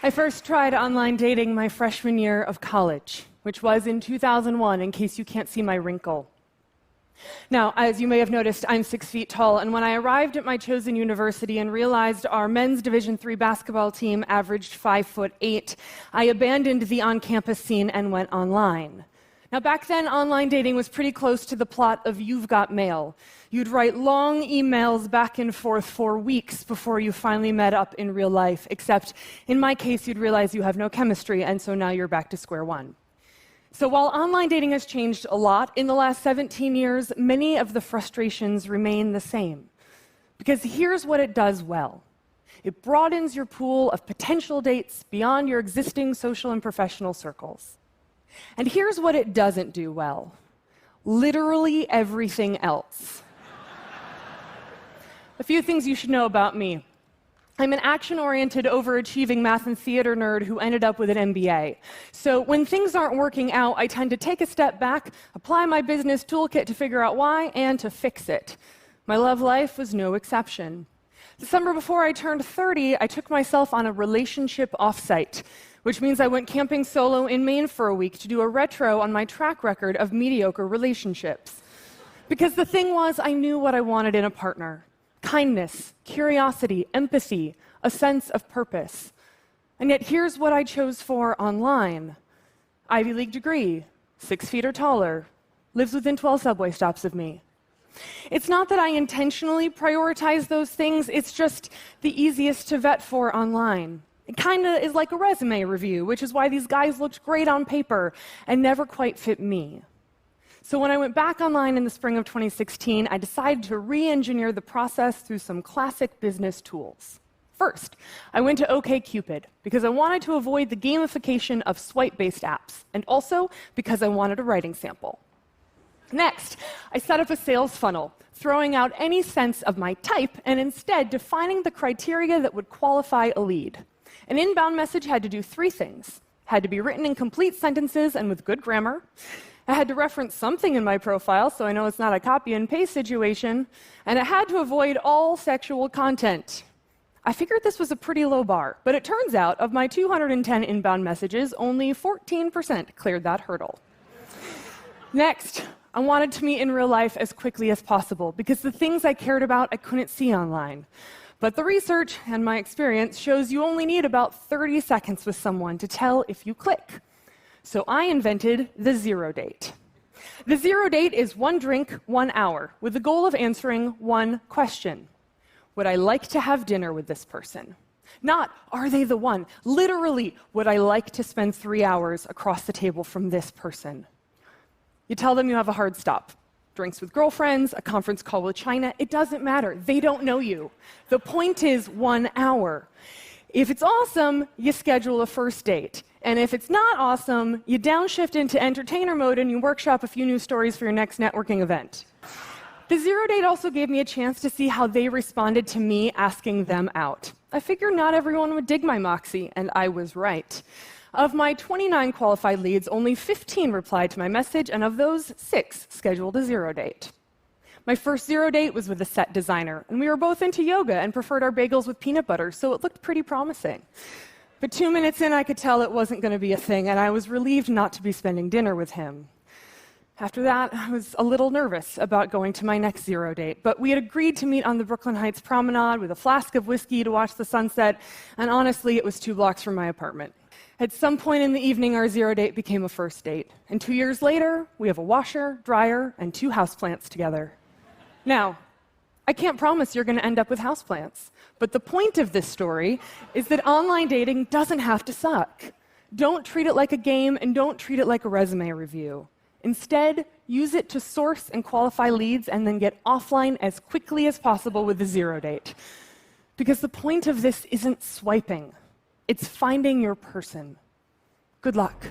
I first tried online dating my freshman year of college, which was in 2001, in case you can't see my wrinkle. Now, as you may have noticed, I'm 6 feet tall, and when I arrived at my chosen university and realized our men's Division III basketball team averaged 5'8", I abandoned the on-campus scene and went online. Now, back then, online dating was pretty close to the plot of You've Got Mail. You'd write long emails back and forth for weeks before you finally met up in real life, except in my case, you'd realize you have no chemistry, and so now you're back to square one. So while online dating has changed a lot in the last 17 years, many of the frustrations remain the same. Because here's what it does well. It broadens your pool of potential dates beyond your existing social and professional circles. And here's what it doesn't do well. Literally everything else. A few things you should know about me. I'm an action-oriented, overachieving math and theater nerd who ended up with an MBA. So when things aren't working out, I tend to take a step back, apply my business toolkit to figure out why, and to fix it. My love life was no exception. The summer before I turned 30, I took myself on a relationship offsite, which means I went camping solo in Maine for a week to do a retro on my track record of mediocre relationships. Because the thing was, I knew what I wanted in a partner. Kindness, curiosity, empathy, a sense of purpose. And yet here's what I chose for online. Ivy League degree, 6 feet or taller, lives within 12 subway stops of me. It's not that I intentionally prioritize those things, it's just the easiest to vet for online. It kind of is like a resume review, which is why these guys looked great on paper and never quite fit me. So when I went back online in the spring of 2016, I decided to re-engineer the process through some classic business tools. First, I went to OkCupid because I wanted to avoid the gamification of swipe-based apps, and also because I wanted a writing sample. Next, I set up a sales funnel, throwing out any sense of my type and instead defining the criteria that would qualify a lead. An inbound message had to do 3 things. It had to be written in complete sentences and with good grammar. I had to reference something in my profile, so I know it's not a copy and paste situation, and it had to avoid all sexual content. I figured this was a pretty low bar, but it turns out of my 210 inbound messages, only 14% cleared that hurdle. Next, I wanted to meet in real life as quickly as possible, because the things I cared about I couldn't see online. But the research and my experience shows you only need about 30 seconds with someone to tell if you click. So I invented the zero date. The zero date is 1 drink, 1 hour, with the goal of answering 1 question. Would I like to have dinner with this person? Not, are they the one? Literally, would I like to spend 3 hours across the table from this person? You tell them you have a hard stop. Drinks with girlfriends, a conference call with China, it doesn't matter. They don't know you. The point is 1 hour. If it's awesome, you schedule a first date. And if it's not awesome, you downshift into entertainer mode and you workshop a few new stories for your next networking event. The zero date also gave me a chance to see how they responded to me asking them out. I figured not everyone would dig my moxie, and I was right. Of my 29 qualified leads, only 15 replied to my message, and of those, 6 scheduled a zero date. My first zero date was with a set designer, and we were both into yoga and preferred our bagels with peanut butter, so it looked pretty promising. But 2 minutes in, I could tell it wasn't going to be a thing, and I was relieved not to be spending dinner with him. After that, I was a little nervous about going to my next zero date, but we had agreed to meet on the Brooklyn Heights promenade with a flask of whiskey to watch the sunset, and honestly, it was 2 blocks from my apartment. At some point in the evening, our zero date became a first date. And 2 years later, we have a washer, dryer, and 2 houseplants together. Now, I can't promise you're going to end up with houseplants. But the point of this story is that online dating doesn't have to suck. Don't treat it like a game, and don't treat it like a resume review. Instead, use it to source and qualify leads and then get offline as quickly as possible with the zero date. Because the point of this isn't swiping. It's finding your person. Good luck.